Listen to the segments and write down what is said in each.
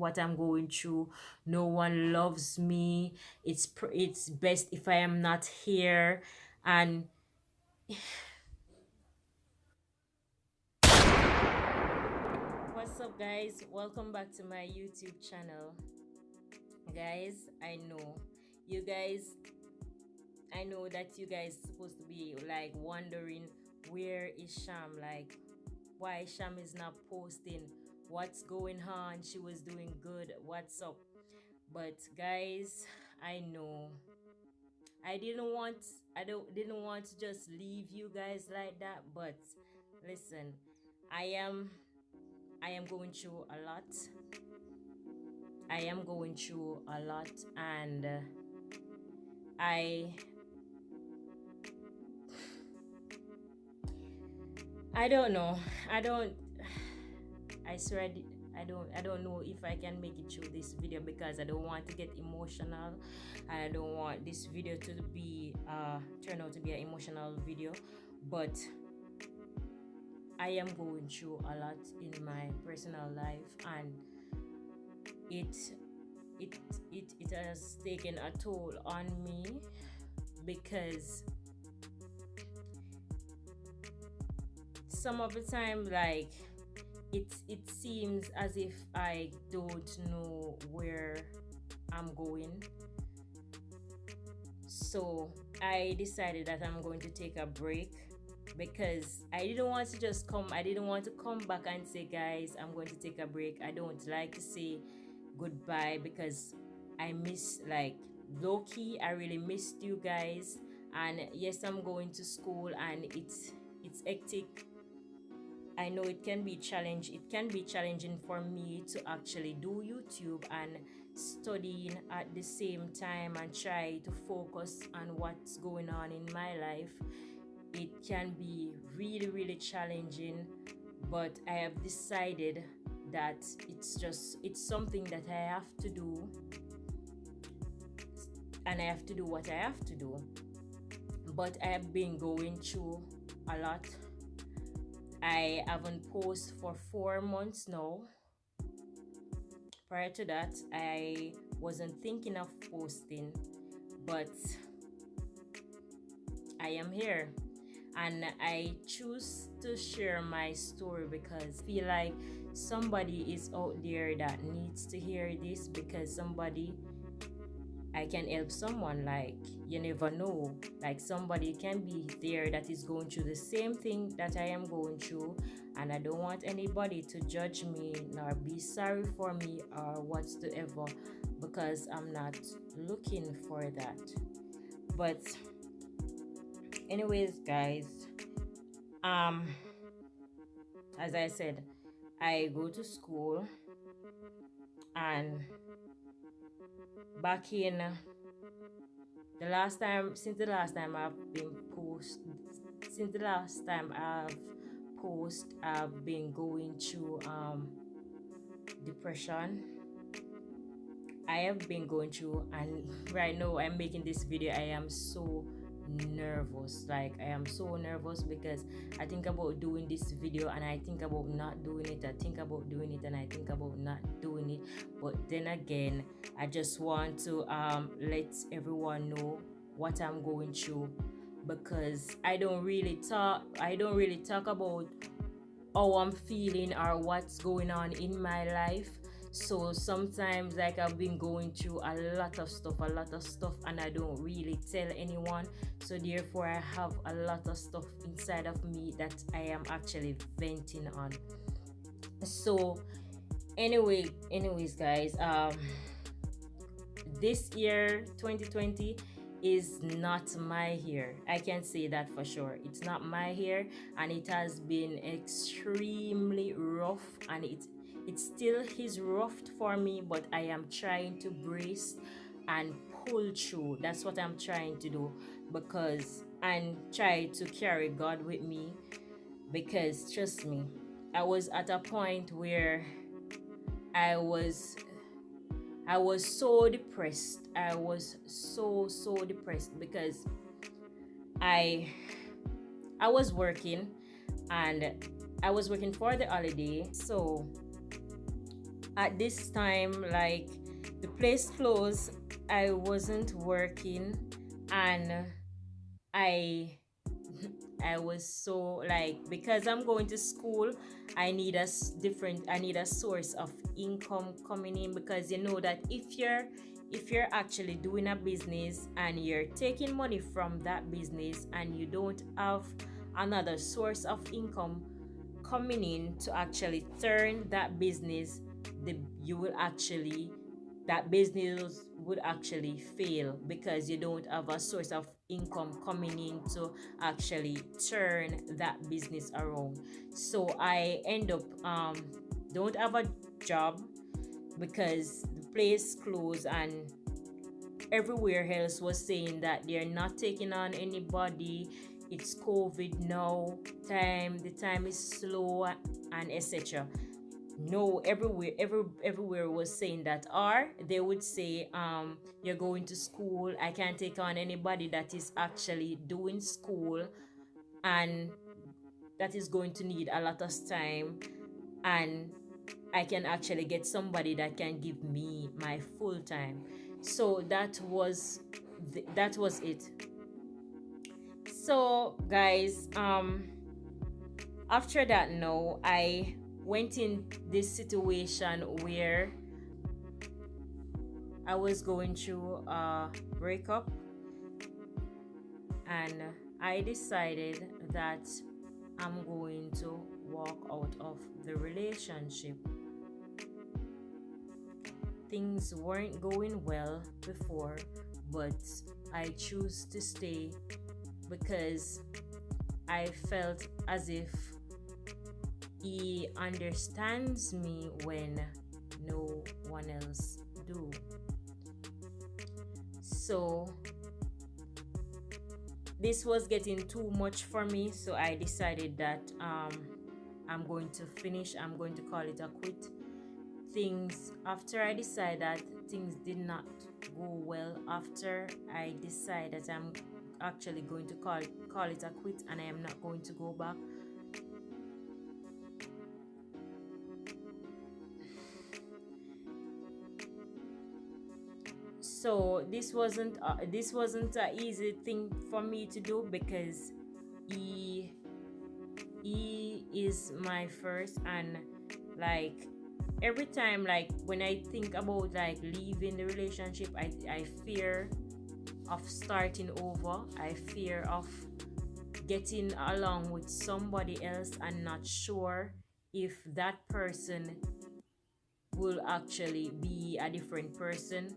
what I'm going through. No one loves me. It's best if I am not here. And what's up, guys? Welcome back to my YouTube channel. Guys, you guys, I know that you guys supposed to be like wondering where is Sham? Like, why Sham is not posting? What's going on? She was doing good. What's up? But guys, I know I didn't want I don't didn't want to just leave you guys like that, but listen, I am I am going through a lot. I am going through a lot, and I I don't know. I don't I swear I don't know if I can make it through this video because I don't want to get emotional. I don't want this video to be turn out to be an emotional video, but I am going through a lot in my personal life, and it it has taken a toll on me because some of the time, like, it seems as if I don't know where I'm going. So I decided that I'm going to take a break because I didn't want to come back and say, guys, I'm going to take a break. I don't like to say goodbye because I miss, like, low key, I really missed you guys. And yes, I'm going to school and it's hectic. I know it can be challenging for me to actually do YouTube and studying at the same time and try to focus on what's going on in my life. It can be really challenging, but I have decided that it's something that I have to do, and I have to do what I have to do. But I have been going through a lot. I haven't posted for 4 months now. Prior to that, I wasn't thinking of posting, but I am here, and I choose to share my story because I feel like somebody is out there that needs to hear this, because somebody I can help someone. Like, you never know, like somebody can be there that is going through the same thing that I am going through, and I don't want anybody to judge me nor be sorry for me or whatsoever, because I'm not looking for that. But anyways, guys, um as I said, I go to school, and back in the last time since the last time I've been post since the last time I've been going through depression. I have been going through, and right now I'm making this video, I am so nervous. Like, I am so nervous because I think about doing this video and I think about not doing it. I think about doing it and I think about not doing it. But then again, I just want to let everyone know what I'm going through, because I don't really talk about how I'm feeling or what's going on in my life. So sometimes, like, I've been going through a lot of stuff, and I don't really tell anyone. So therefore, I have a lot of stuff inside of me that I am actually venting on. So anyways, guys, this year 2020 is not my year. I can say that for sure. It's not my year, and it has been extremely rough, and it still is rough for me, but I am trying to brace and pull through. That's what I'm trying to do, because and try to carry God with me, because trust me, I was at a point where I was I was so depressed. I was so depressed because I I was working, and I was working for the holiday. So At this time, like, the place closed, I wasn't working, and I I was so, like, because I'm going to school, I need a source of income coming in, because you know that if you're actually doing a business and you're taking money from that business and you don't have another source of income coming in to actually turn that business, the you will actually that business would actually fail, because you don't have a source of income coming in to actually turn that business around. So I end up don't have a job, because the place closed, and everywhere else was saying that they're not taking on anybody. It's COVID now, the time is slow, and etc. No, everywhere was saying that, or they would say, you're going to school, I can't take on anybody that is actually doing school, and that is going to need a lot of time, and I can actually get somebody that can give me my full time. So that was it. So guys, after that, no, I went in this situation where I was going through a breakup, and I decided that I'm going to walk out of the relationship. Things weren't going well before, but I choose to stay, because I felt as if he understands me when no one else do. So this was getting too much for me, so I decided that I'm going to finish. I'm going to call it a quit. Things After I decided that things did not go well, after I decide that I'm actually going to call it a quit, and I am not going to go back. So this wasn't an easy thing for me to do, because he he is my first, and, like, every time, like, when I think about, like, leaving the relationship, I fear of starting over. I fear of getting along with somebody else and not sure if that person will actually be a different person,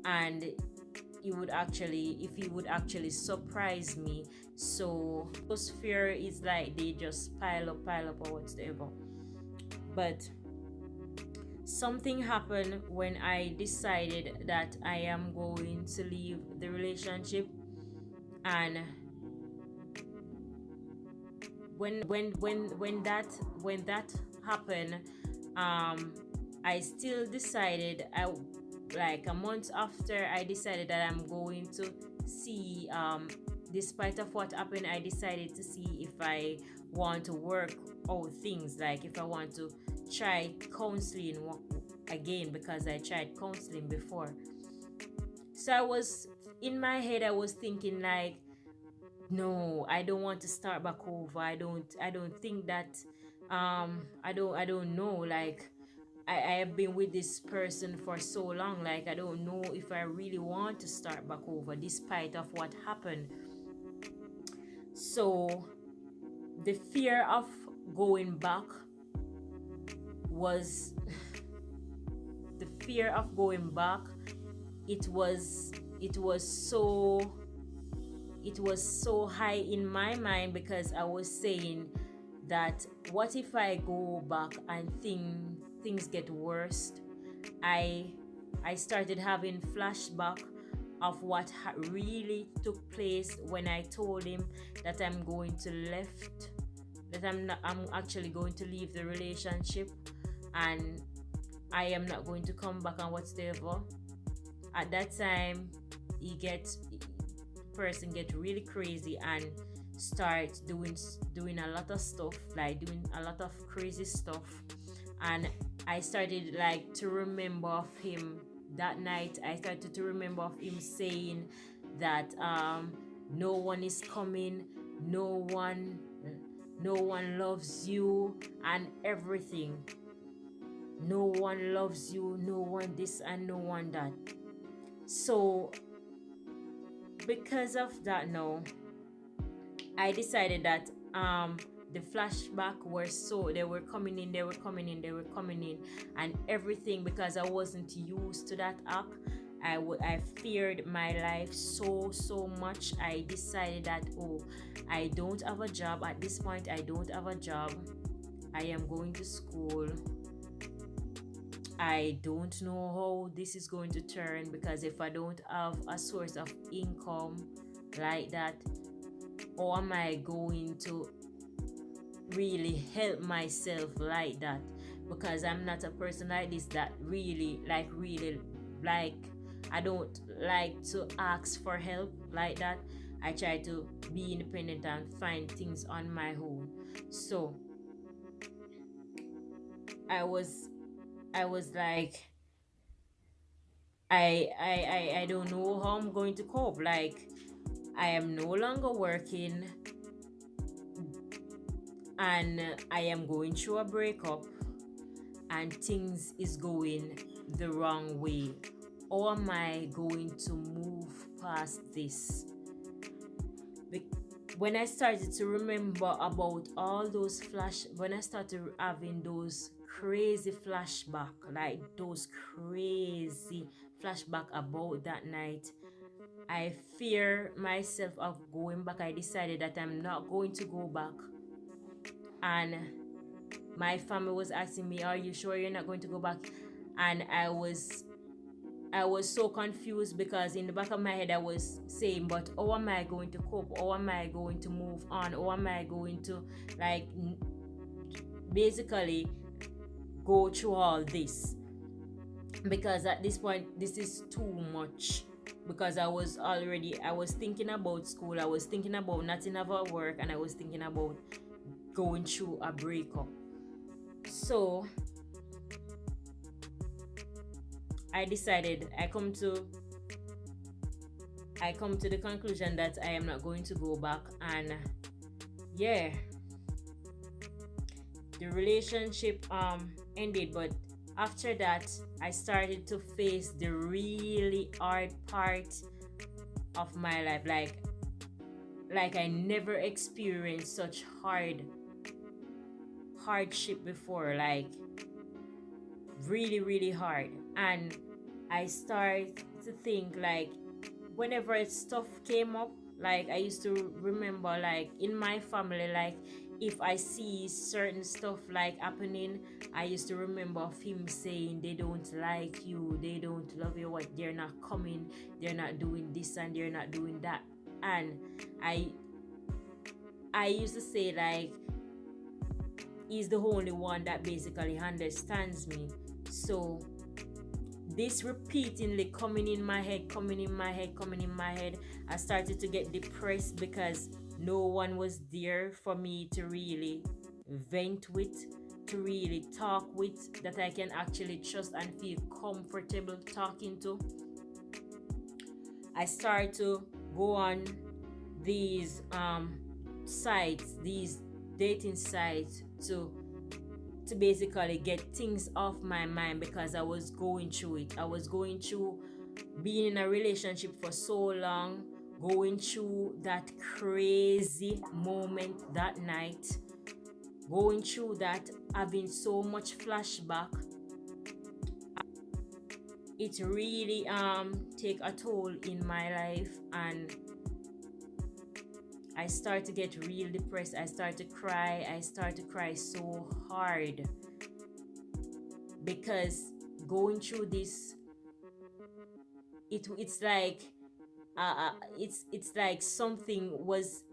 and if he would actually surprise me. So those fear is like they just pile up or whatever. But something happened when I decided that I am going to leave the relationship, and when that happened, um I still decided, I like a month after I decided that I'm going to see, despite of what happened, I decided to see if I want to work out things, like if I want to try counseling again, because I tried counseling before. So I was in my head, I was thinking, like, no, I don't want to start back over. I don't think that, I don't know, like, I have been with this person for so long, like, I don't know if I really want to start back over despite of what happened. So the fear of going back was the fear of going back, it was it was so it was so high in my mind, because I was saying that, what if I go back and things get worse? I I started having flashback of what really took place when I told him that I'm actually going to leave the relationship, and I am not going to come back and whatever. At that time, he gets person get really crazy and start doing a lot of stuff, like doing a lot of crazy stuff, and I started like to remember of him that night. I started to remember of him saying that no one is coming, no one no one loves you and everything. No one loves you, no one this and no one that. So because of that now, I decided that the flashback were so they were coming in, they were coming in, they were coming in, and everything because I wasn't used to that act. I feared my life so much. I decided that, oh, I don't have a job at this point. I don't have a job. I am going to school. I don't know how this is going to turn because if I don't have a source of income like that, how am I going to really help myself like that? Because I'm not a person like this that really like I don't like to ask for help like that. I try to be independent and find things on my own. So I was I was like I don't know how I'm going to cope. Like I am no longer working and I am going through a breakup and things is going the wrong way. How am I going to move past this? Be- when I started to remember about all those when I started having those crazy flashback, like those crazy flashback about that night, I fear myself of going back. I decided that I'm not going to go back. And my family was asking me, "Are you sure you're not going to go back?" And I was so confused because in the back of my head I was saying, "But how am I going to cope? How am I going to move on? How am I going to like basically go through all this?" Because at this point this is too much. Because I was thinking about school, I was thinking about nothing about work, and I was thinking about going through a breakup. So I decided I come to the conclusion that I am not going to go back. And yeah, the relationship ended. But after that I started to face the really hard part of my life. Like I never experienced such hardship before. Like really hard. And I start to think like whenever stuff came up, like I used to remember like in my family, like if I see certain stuff like happening, I used to remember of him saying they don't like you, they don't love you, what they're not coming, they're not doing this and they're not doing that. And I I used to say like he's the only one that basically understands me. So this repeatedly coming in my head, coming in my head, coming in my head, I started to get depressed because no one was there for me to really vent with, to really talk with, that I can actually trust and feel comfortable talking to. I started to go on these sites, these dating sites to basically get things off my mind because I was going through it. I was going through being in a relationship for so long, going through that crazy moment that night, going through that, having so much flashback. It really take a toll in my life, and I start to get real depressed. I start to cry. I start to cry so hard because going through this, it's like it's like something was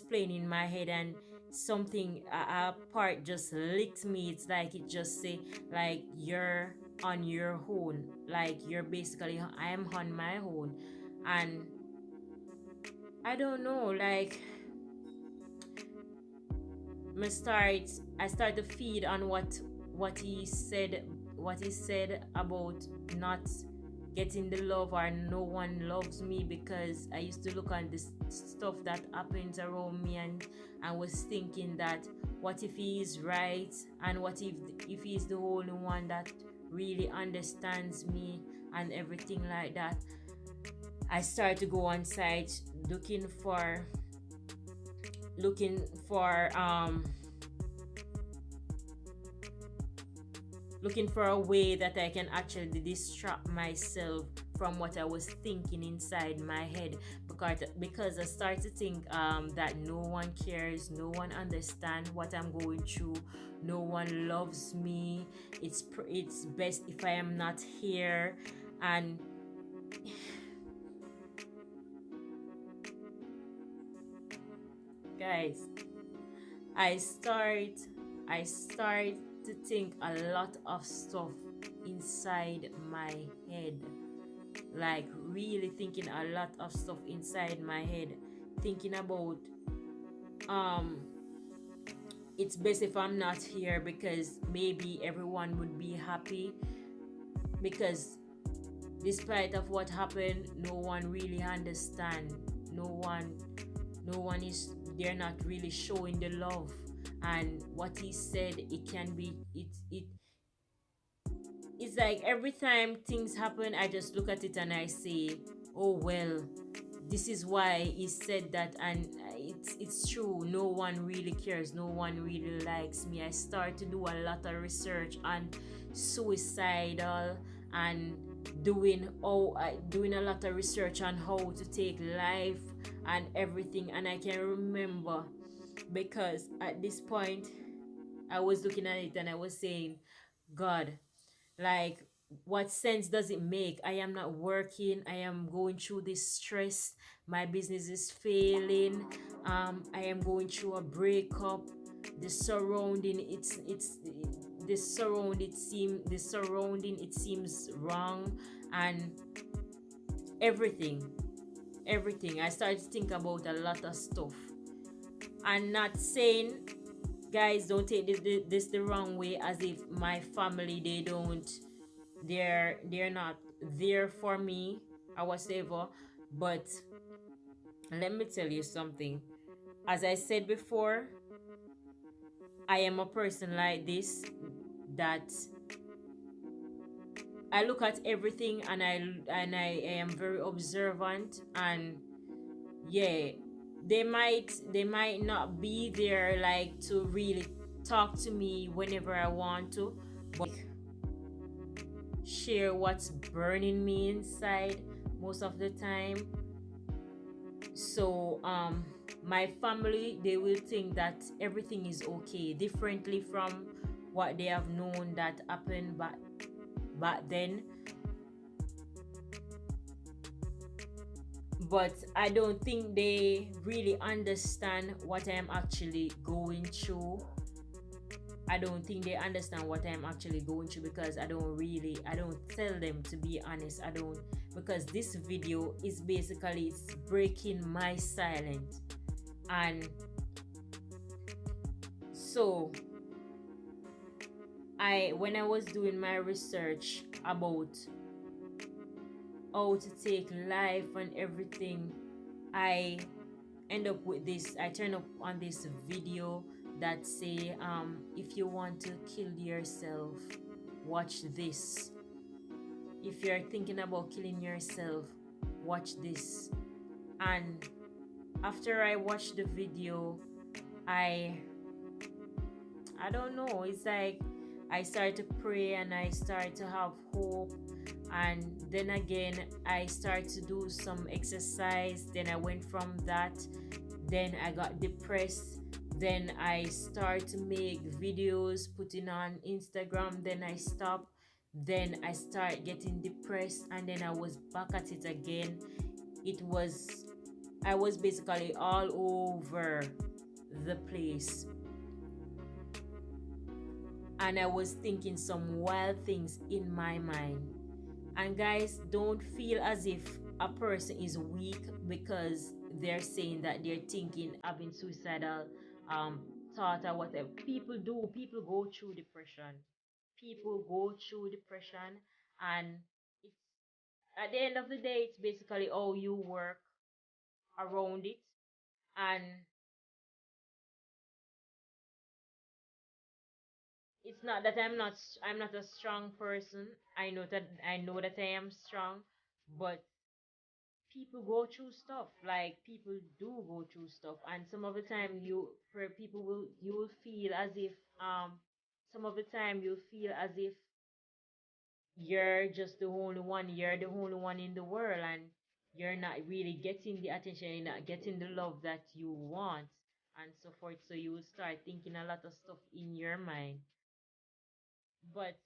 playing in my head, and something a part just licked me. It's like it just say like you're on your own, like you're basically I am on my own. And I don't know, like I start to feed on what what he said about not getting the love, or no one loves me, because I used to look at this stuff that happens around me, and was thinking that what if he is right, and what if he's the only one that really understands me and everything like that. I started to go on sites looking for looking for a way that I can actually distract myself from what I was thinking inside my head, because I started to think that no one cares, no one understands what I'm going through, no one loves me. It's best if I am not here, and guys, I start I start to think a lot of stuff inside my head, like really thinking a lot of stuff inside my head, thinking about um it's best if I'm not here, because maybe everyone would be happy, because despite of what happened, no one really understand, no one no one is they're not really showing the love. And what he said, it can be it's like every time things happen, I just look at it and I say, oh well, this is why he said that. And it's true, no one really cares, no one really likes me. I start to do a lot of research on suicidal, and doing a lot of research on how to take life and everything. And I can remember, because at this point I was looking at it and I was saying, God, like, what sense does it make? I am not working, I am going through this stress, my business is failing, I am going through a breakup, the surrounding it's the surrounding, it seems wrong, and everything everything. I started to think about a lot of stuff, and not saying, guys, don't take this the wrong way, as if my family, they're not there for me or whatever. But let me tell you something. As I said before, I am a person like this, that I look at everything, and I am very observant. And yeah, they might not be there, like, to really talk to me whenever I want to, but share what's burning me inside most of the time. So my family, they will think that everything is okay, differently from what they have known that happened back then. But I don't think they really understand what I am actually going through. I don't think they understand what I'm actually going through, because I don't tell them, to be honest. I don't, because this video is basically, it's breaking my silence. And so when I was doing my research about how to take life and everything, I I turn up on this video that say, if you want to kill yourself, watch this. If you're thinking about killing yourself, watch this. And after I watched the video, I I don't know, it's like I started to pray, and I started to have hope. And then again, I started to do some exercise. Then I went from that. Then I got depressed. Then I started to make videos, putting on Instagram. Then I stopped. Then I started getting depressed, and then I was back at it again. It was I was basically all over the place, and I was thinking some wild things in my mind. And guys, don't feel as if a person is weak because they're saying that they're thinking, having suicidal um thought or whatever. People do, people go through depression. people go through depression, and it's at the end of the day, it's basically how you work around it. And it's not that I'm not a strong person. I know that I am strong, but people go through stuff. Like, people do go through stuff, and some of the time you will feel as if some of the time you'll feel as if you're the only one in the world, and you're not really getting the attention, you're not getting the love that you want, and so forth. So you will start thinking a lot of stuff in your mind. But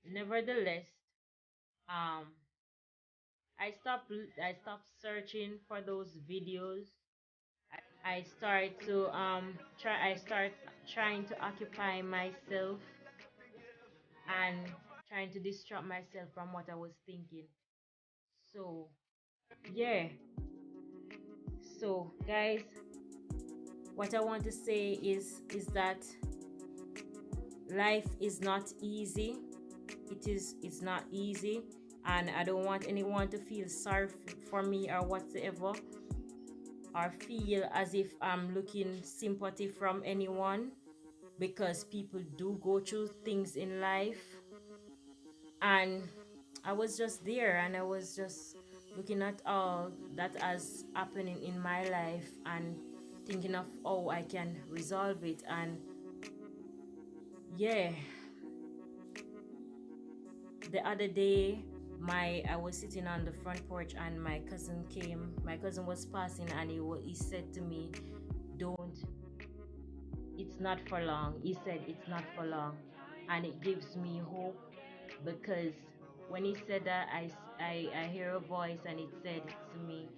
nevertheless, um I stopped searching for those videos. I start to try I start trying to occupy myself and trying to distract myself from what I was thinking. So yeah. So guys, what I want to say is that life is not easy. It's not easy, and I don't want anyone to feel sorry for me or whatsoever, or feel as if I'm looking sympathy from anyone, because people do go through things in life. And I was just there, and I was just looking at all that has happening in my life and thinking of how I can resolve it. And yeah, the other day, my I was sitting on the front porch, and my cousin came. My cousin was passing, and he said to me, "Don't. It's not for long." He said, "It's not for long," and it gives me hope, because when he said that, I hear a voice, and it said to me,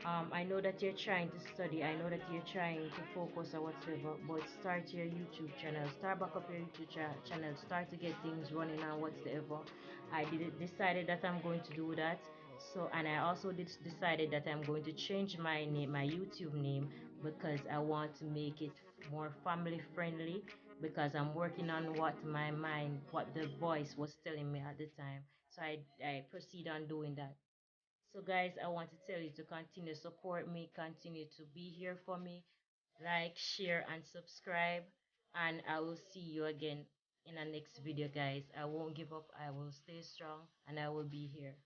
I know that you're trying to study. I know that you're trying to focus or whatsoever, but start your YouTube channel. Start back up your YouTube channel. Start to get things running and whatsoever. I did decided that I'm going to do that. So, and I also decided that I'm going to change my name, my YouTube name, because I want to make it more family friendly. Because I'm working on what the voice was telling me at the time. So I proceed on doing that. So guys, I want to tell you to continue support me, continue to be here for me, like, share, and subscribe, and I will see you again in the next video, guys. I won't give up. I will stay strong, and I will be here.